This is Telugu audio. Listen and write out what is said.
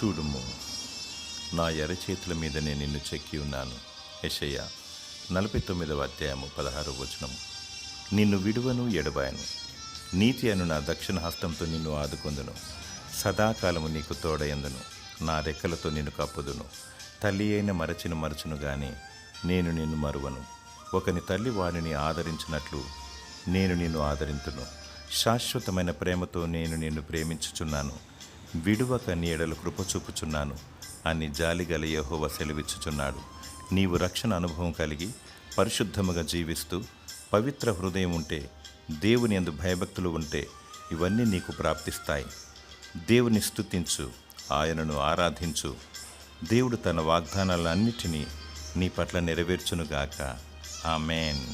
చూడుము, నా ఎర్రచేతుల మీదనే నిన్ను చెక్కి ఉన్నాను. యెషయా 49వ అధ్యాయము 16వ వచనం. నిన్ను విడువను ఎడబాయను, నీతి అను నా దక్షిణ హస్తంతో నిన్ను ఆదుకొందును. సదాకాలము నీకు తోడయందును, నా రెక్కలతో నిన్ను కప్పుదును. తల్లి అయిన మరచును గాని నేను నిన్ను మరువను. ఒకని తల్లి వానిని ఆదరించినట్లు నేను నిన్ను ఆదరింతును. శాశ్వతమైన ప్రేమతో నేను నిన్ను ప్రేమించుచున్నాను, విడువక నీ ఎడల కృప చూపుచున్నాను అని జాలిగల యెహోవా సెలవిచ్చుచున్నాడు. నీవు రక్షణ అనుభవం కలిగి పరిశుద్ధముగా జీవిస్తూ పవిత్ర హృదయం ఉంటే, దేవుని యందు భయభక్తులు ఉంటే ఇవన్నీ నీకు ప్రాప్తిస్తాయి. దేవుని స్తుతించు, ఆయనను ఆరాధించు. దేవుడు తన వాగ్దానాలన్నిటినీ నీ పట్ల నెరవేర్చునుగాక. ఆమేన్.